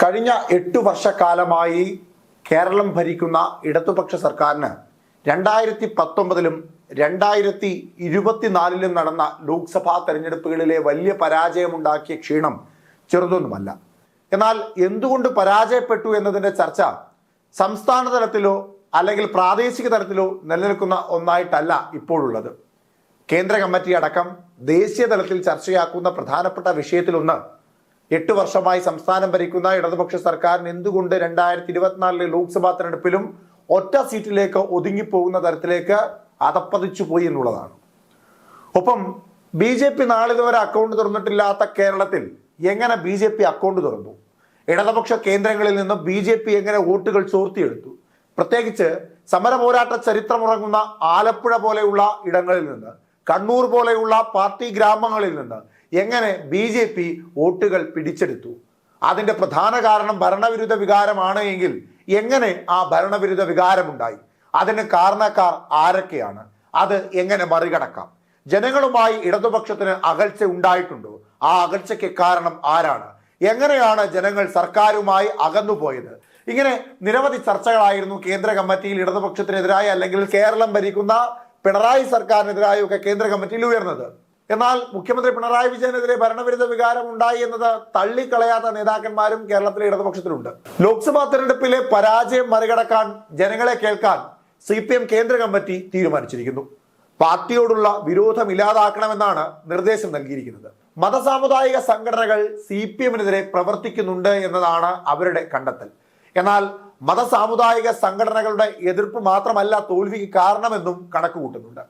കഴിഞ്ഞ 8 വർഷക്കാലമായി കേരളം ഭരിക്കുന്ന ഇടതുപക്ഷ സർക്കാരിന് 2019-ലും 2024-ലും നടന്ന ലോക്സഭാ തെരഞ്ഞെടുപ്പുകളിലെ വലിയ പരാജയമുണ്ടാക്കിയ ക്ഷീണം ചെറുതൊന്നുമല്ല. എന്നാൽ എന്തുകൊണ്ട് പരാജയപ്പെട്ടു എന്നതിൻ്റെ ചർച്ച സംസ്ഥാന തലത്തിലോ അല്ലെങ്കിൽ പ്രാദേശിക തലത്തിലോ നിലനിൽക്കുന്ന ഒന്നായിട്ടല്ല ഇപ്പോഴുള്ളത്. കേന്ദ്ര കമ്മിറ്റി അടക്കം ദേശീയ തലത്തിൽ ചർച്ചയാക്കുന്ന പ്രധാനപ്പെട്ട വിഷയത്തിലൊന്ന് 8 വർഷമായി സംസ്ഥാനം ഭരിക്കുന്ന ഇടതുപക്ഷ സർക്കാരിന് എന്തുകൊണ്ട് 2024 ലോക്സഭാ തെരഞ്ഞെടുപ്പിലും ഒറ്റ സീറ്റിലേക്ക് ഒതുങ്ങിപ്പോകുന്ന തരത്തിലേക്ക് അതപ്പതിച്ചു പോയി എന്നുള്ളതാണ്. ഒപ്പം BJP നാളിതുവരെ അക്കൗണ്ട് തുറന്നിട്ടില്ലാത്ത കേരളത്തിൽ എങ്ങനെ BJP അക്കൗണ്ട് തുറന്നു? ഇടതുപക്ഷ കേന്ദ്രങ്ങളിൽ നിന്ന് BJP എങ്ങനെ വോട്ടുകൾ ചോർത്തിയെടുത്തു? പ്രത്യേകിച്ച് സമര പോരാട്ട ചരിത്രമുറങ്ങുന്ന ആലപ്പുഴ പോലെയുള്ള ഇടങ്ങളിൽ നിന്ന്, കണ്ണൂർ പോലെയുള്ള പാർട്ടി ഗ്രാമങ്ങളിൽ നിന്ന് എങ്ങനെ BJP വോട്ടുകൾ പിടിച്ചെടുത്തു? അതിന്റെ പ്രധാന കാരണം ഭരണവിരുദ്ധ വികാരമാണ് എങ്കിൽ എങ്ങനെ ആ ഭരണവിരുദ്ധ വികാരമുണ്ടായി? അതിന് കാരണക്കാർ ആരൊക്കെയാണ്? അത് എങ്ങനെ മറികടക്കാം? ജനങ്ങളുമായി ഇടതുപക്ഷത്തിന് അകൽച്ച ഉണ്ടായിട്ടുണ്ടോ? ആ അകൽച്ചയ്ക്ക് കാരണം ആരാണ്? എങ്ങനെയാണ് ജനങ്ങൾ സർക്കാരുമായി അകന്നുപോയത്? ഇങ്ങനെ നിരവധി ചർച്ചകളായിരുന്നു കേന്ദ്ര കമ്മിറ്റിയിൽ ഇടതുപക്ഷത്തിനെതിരായി അല്ലെങ്കിൽ കേരളം ഭരിക്കുന്ന പിണറായി സർക്കാരിനെതിരായും ഒക്കെ കേന്ദ്ര കമ്മിറ്റിയിൽ ഉയർന്നത്. എന്നാൽ മുഖ്യമന്ത്രി പിണറായി വിജയനെതിരെ ഭരണവിരുദ്ധ വികാരം ഉണ്ടായി എന്നത് തള്ളിക്കളയാത്ത നേതാക്കന്മാരും കേരളത്തിലെ ഇടതുപക്ഷത്തിലുണ്ട്. ലോക്സഭാ തെരഞ്ഞെടുപ്പിലെ പരാജയം മറികടക്കാൻ ജനങ്ങളെ കേൾക്കാൻ CPM കേന്ദ്ര കമ്മിറ്റി തീരുമാനിച്ചിരിക്കുന്നു. പാർട്ടിയോടുള്ള വിരോധം ഇല്ലാതാക്കണമെന്നാണ് നിർദ്ദേശം നൽകിയിരിക്കുന്നത്. മതസാമുദായിക സംഘടനകൾ CPMനെതിരെ പ്രവർത്തിക്കുന്നുണ്ട് എന്നതാണ് അവരുടെ കണ്ടെത്തൽ. എന്നാൽ മതസാമുദായിക സംഘടനകളുടെ എതിർപ്പ് മാത്രമല്ല തോൽവിക്ക് കാരണമെന്നും കണക്ക് കൂട്ടുന്നുണ്ട്.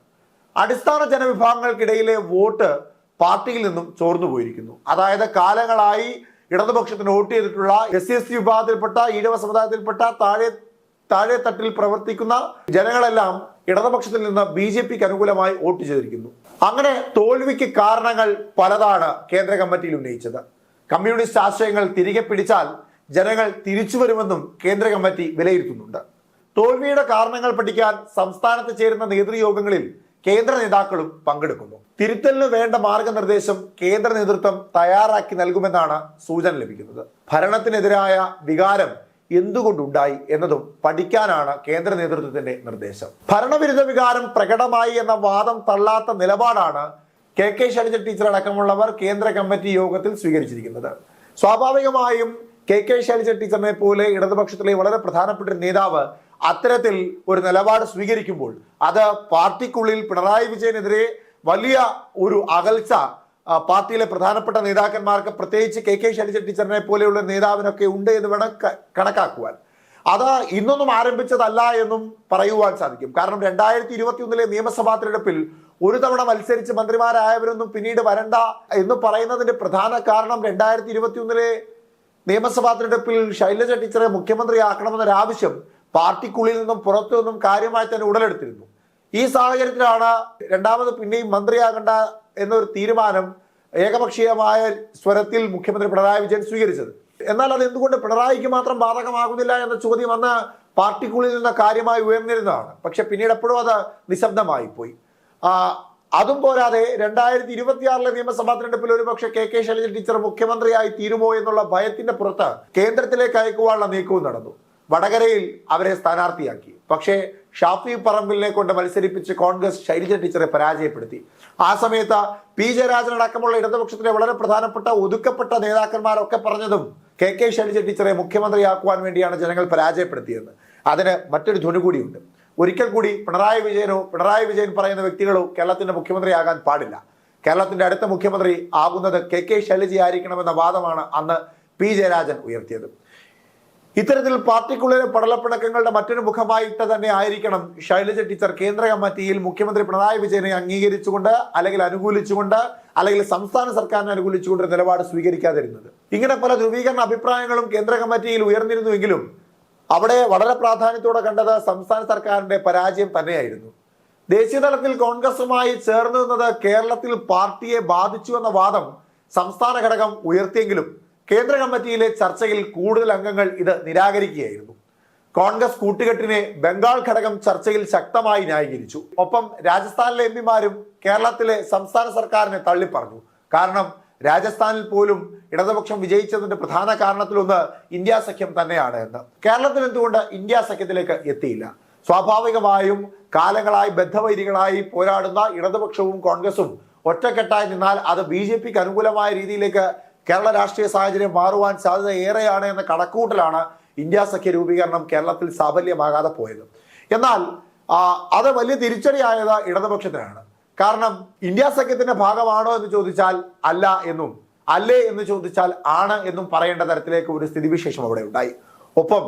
അടിസ്ഥാന ജനവിഭാഗങ്ങൾക്കിടയിലെ വോട്ട് പാർട്ടിയിൽ നിന്നും ചോർന്നു പോയിരിക്കുന്നു. അതായത് കാലങ്ങളായി ഇടതുപക്ഷത്തിന് വോട്ട് ചെയ്തിട്ടുള്ള SC വിഭാഗത്തിൽപ്പെട്ട, ഈഴവ സമുദായത്തിൽപ്പെട്ട, താഴെ തട്ടിൽ പ്രവർത്തിക്കുന്ന ജനങ്ങളെല്ലാം ഇടതുപക്ഷത്തിൽ നിന്ന് BJPക്ക് അനുകൂലമായി വോട്ട് ചെയ്തിരിക്കുന്നു. അങ്ങനെ തോൽവിക്ക് കാരണങ്ങൾ പലതാണ് കേന്ദ്ര കമ്മിറ്റിയിൽ ഉന്നയിച്ചത്. കമ്മ്യൂണിസ്റ്റ് ആശയങ്ങൾ തിരികെ പിടിച്ചാൽ ജനങ്ങൾ തിരിച്ചു വരുമെന്നും കേന്ദ്ര കമ്മിറ്റി വിലയിരുത്തുന്നുണ്ട്. തോൽവിയുടെ കാരണങ്ങൾ പഠിക്കാൻ സംസ്ഥാനത്ത് ചേരുന്ന നേതൃയോഗങ്ങളിൽ കേന്ദ്ര നേതാക്കളും പങ്കെടുക്കുന്നു. തിരുത്തലിന് വേണ്ട മാർഗനിർദ്ദേശം കേന്ദ്ര നേതൃത്വം തയ്യാറാക്കി നൽകുമെന്നാണ് സൂചന ലഭിക്കുന്നത്. ഭരണത്തിനെതിരായ വികാരം എന്തുകൊണ്ടുണ്ടായി എന്നതും പഠിക്കാനാണ് കേന്ദ്ര നേതൃത്വത്തിന്റെ നിർദ്ദേശം. ഭരണവിരുദ്ധ വികാരം പ്രകടമായി എന്ന വാദം തള്ളാത്ത നിലപാടാണ് KK ശൈലജ ടീച്ചർ അടക്കമുള്ളവർ കേന്ദ്ര കമ്മിറ്റി യോഗത്തിൽ സ്വീകരിച്ചിരിക്കുന്നത്. സ്വാഭാവികമായും KK ശൈലജ ടീച്ചറിനെ പോലെ ഇടതുപക്ഷത്തിലെ വളരെ പ്രധാനപ്പെട്ട ഒരു നേതാവ് അത്തരത്തിൽ ഒരു നിലപാട് സ്വീകരിക്കുമ്പോൾ അത് പാർട്ടിക്കുള്ളിൽ പിണറായി വിജയനെതിരെ വലിയ ഒരു അകൽച്ച പാർട്ടിയിലെ പ്രധാനപ്പെട്ട നേതാക്കന്മാർക്ക്, പ്രത്യേകിച്ച് KK ശൈലജ ടീച്ചറിനെ പോലെയുള്ള നേതാവിനൊക്കെ ഉണ്ട് എന്ന് വേണം കണക്കാക്കുവാൻ. അത് ഇന്നൊന്നും ആരംഭിച്ചതല്ല എന്നും പറയുവാൻ സാധിക്കും. കാരണം 2021 നിയമസഭാ തെരഞ്ഞെടുപ്പിൽ ഒരു തവണ മത്സരിച്ച് മന്ത്രിമാരായവരൊന്നും പിന്നീട് വരണ്ട എന്ന് പറയുന്നതിന്റെ പ്രധാന കാരണം 2021 നിയമസഭാ തെരഞ്ഞെടുപ്പിൽ ശൈലജ ടീച്ചറെ മുഖ്യമന്ത്രിയാക്കണമെന്നൊരാവശ്യം പാർട്ടിക്കുള്ളിൽ നിന്നും പുറത്തു നിന്നും കാര്യമായി തന്നെ ഉടലെടുത്തിരുന്നു. ഈ സാഹചര്യത്തിലാണ് രണ്ടാമത് പിന്നെയും മന്ത്രിയാകേണ്ട എന്നൊരു തീരുമാനം ഏകപക്ഷീയമായ സ്വരത്തിൽ മുഖ്യമന്ത്രി പിണറായി വിജയൻ സ്വീകരിച്ചത്. എന്നാൽ അത് എന്തുകൊണ്ട് പിണറായിക്ക് മാത്രം ബാധകമാകുന്നില്ല എന്ന ചോദ്യം അന്ന് പാർട്ടിക്കുള്ളിൽ നിന്ന് കാര്യമായി ഉയർന്നിരുന്നതാണ്. പക്ഷെ പിന്നീട് എപ്പോഴും അത് നിശബ്ദമായി പോയി. അതും പോരാതെ 2026 നിയമസഭാ തെരഞ്ഞെടുപ്പിൽ ഒരുപക്ഷെ KK ശൈലജ ടീച്ചർ മുഖ്യമന്ത്രിയായി തീരുമോ എന്നുള്ള ഭയത്തിന്റെ പുറത്ത് കേന്ദ്രത്തിലേക്ക് അയക്കുവാനുള്ള നീക്കവും നടന്നു. വടകരയിൽ അവരെ സ്ഥാനാർത്ഥിയാക്കി. പക്ഷേ ഷാഫി പറമ്പിലിനെ കൊണ്ട് മത്സരിപ്പിച്ച് കോൺഗ്രസ് ശൈലജ ടീച്ചറെ പരാജയപ്പെടുത്തി. ആ സമയത്ത് P ജയരാജൻ അടക്കമുള്ള ഇടതുപക്ഷത്തിലെ വളരെ പ്രധാനപ്പെട്ട ഒതുക്കപ്പെട്ട നേതാക്കന്മാരൊക്കെ പറഞ്ഞതും KK ശൈലജ ടീച്ചറെ മുഖ്യമന്ത്രിയാക്കുവാൻ വേണ്ടിയാണ് ജനങ്ങൾ പരാജയപ്പെടുത്തിയത്. അതിന് മറ്റൊരു ധ്വനി കൂടിയുണ്ട്. ഒരിക്കൽ കൂടി പിണറായി വിജയൻ പറയുന്ന വ്യക്തികളോ കേരളത്തിന്റെ മുഖ്യമന്ത്രിയാകാൻ പാടില്ല. കേരളത്തിന്റെ അടുത്ത മുഖ്യമന്ത്രി ആകുന്നത് KK ശൈലജ ആയിരിക്കണമെന്ന വാദമാണ് അന്ന് P ജയരാജൻ ഉയർത്തിയത്. ഇത്തരത്തിൽ പാർട്ടിക്കുള്ളിലെ പടലപ്പിണക്കങ്ങളുടെ മറ്റൊരു മുഖമായിട്ട് തന്നെ ആയിരിക്കണം ശൈലജ ടീച്ചർ കേന്ദ്ര കമ്മിറ്റിയിൽ മുഖ്യമന്ത്രി പിണറായി വിജയനെ അംഗീകരിച്ചുകൊണ്ട് അല്ലെങ്കിൽ അനുകൂലിച്ചുകൊണ്ട് അല്ലെങ്കിൽ സംസ്ഥാന സർക്കാരിനെ അനുകൂലിച്ചുകൊണ്ട് നിലപാട് സ്വീകരിക്കാതിരുന്നത്. ഇങ്ങനെ പല ധ്രുവീകരണ അഭിപ്രായങ്ങളും കേന്ദ്ര കമ്മിറ്റിയിൽ ഉയർന്നിരുന്നുവെങ്കിലും അവിടെ വളരെ പ്രാധാന്യത്തോടെ കണ്ടത് സംസ്ഥാന സർക്കാരിന്റെ പരാജയം തന്നെയായിരുന്നു. ദേശീയ തലത്തിൽ കോൺഗ്രസുമായി ചേർന്ന് നിന്നത് കേരളത്തിൽ പാർട്ടിയെ ബാധിച്ചു എന്ന വാദം സംസ്ഥാന ഘടകം ഉയർത്തിയെങ്കിലും കേന്ദ്ര കമ്മിറ്റിയിലെ ചർച്ചയിൽ കൂടുതൽ അംഗങ്ങൾ ഇത് നിരാകരിക്കുകയായിരുന്നു. കോൺഗ്രസ് കൂട്ടുകെട്ടിനെ ബംഗാൾ ഘടകം ചർച്ചയിൽ ശക്തമായി ന്യായീകരിച്ചു. ഒപ്പം രാജസ്ഥാനിലെ MP മാരും കേരളത്തിലെ സംസ്ഥാന സർക്കാരിനെ തള്ളിപ്പറഞ്ഞു. കാരണം രാജസ്ഥാനിൽ പോലും ഇടതുപക്ഷം വിജയിച്ചതിന്റെ പ്രധാന കാരണത്തിലൊന്ന് ഇന്ത്യ സഖ്യം തന്നെയാണ് എന്ന്. കേരളത്തിൽ എന്തുകൊണ്ട് ഇന്ത്യ സഖ്യത്തിലേക്ക് എത്തിയില്ല? സ്വാഭാവികമായും കാലങ്ങളായി ബദ്ധവൈരികളായി പോരാടുന്ന ഇടതുപക്ഷവും കോൺഗ്രസും ഒറ്റക്കെട്ടായി നിന്നാൽ അത് BJPക്ക് അനുകൂലമായ രീതിയിലേക്ക് കേരള രാഷ്ട്രീയ സാഹചര്യം മാറുവാൻ സാധ്യത ഏറെയാണ് എന്ന കണക്കുകൂട്ടലാണ് ഇന്ത്യ സഖ്യ രൂപീകരണം കേരളത്തിൽ സാഫല്യമാകാതെ പോയത്. എന്നാൽ അത് വലിയ തിരിച്ചടിയായത് ഇടതുപക്ഷത്തിനാണ്. കാരണം ഇന്ത്യ സഖ്യത്തിന്റെ ഭാഗമാണോ എന്ന് ചോദിച്ചാൽ അല്ല എന്നും, അല്ലേ എന്ന് ചോദിച്ചാൽ ആണ് എന്നും പറയേണ്ട തരത്തിലേക്ക് ഒരു സ്ഥിതിവിശേഷം അവിടെ ഉണ്ടായി. ഒപ്പം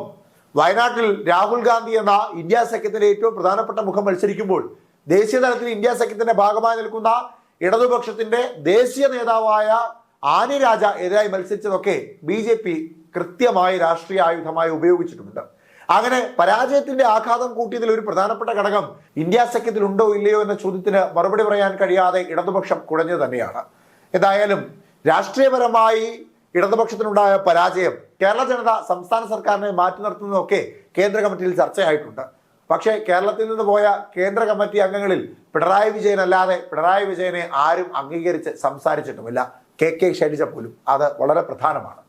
വയനാട്ടിൽ രാഹുൽ ഗാന്ധി എന്ന ഇന്ത്യ സഖ്യത്തിന്റെ ഏറ്റവും പ്രധാനപ്പെട്ട മുഖം മത്സരിക്കുമ്പോൾ ദേശീയ തലത്തിൽ ഇന്ത്യ സഖ്യത്തിന്റെ ഭാഗമായി നിൽക്കുന്ന ഇടതുപക്ഷത്തിന്റെ ദേശീയ നേതാവായ ആനി രാജ എതിരായി മത്സരിച്ചതൊക്കെ BJP കൃത്യമായി രാഷ്ട്രീയ ആയുധമായി ഉപയോഗിച്ചിട്ടുണ്ട്. അങ്ങനെ പരാജയത്തിന്റെ ആഘാതം കൂട്ടിയതിൽ ഒരു പ്രധാനപ്പെട്ട ഘടകം ഇന്ത്യ സഖ്യത്തിൽ ഉണ്ടോ ഇല്ലയോ എന്ന ചോദ്യത്തിന് മറുപടി പറയാൻ കഴിയാതെ ഇടതുപക്ഷം കുഴഞ്ഞു തന്നെയാണ്. ഏതായാലും രാഷ്ട്രീയപരമായി ഇടതുപക്ഷത്തിനുണ്ടായ പരാജയം കേരള ജനത സംസ്ഥാന സർക്കാരിനെ മാറ്റി നിർത്തുന്നതൊക്കെ കേന്ദ്ര കമ്മിറ്റിയിൽ ചർച്ചയായിട്ടുണ്ട്. പക്ഷേ കേരളത്തിൽ നിന്ന് പോയ കേന്ദ്ര കമ്മിറ്റി അംഗങ്ങളിൽ പിണറായി വിജയൻ അല്ലാതെ പിണറായി വിജയനെ ആരും അംഗീകരിച്ച് സംസാരിച്ചിട്ടുമില്ല. KK ശൈലജ പോലും. അത് വളരെ പ്രധാനമാണ്.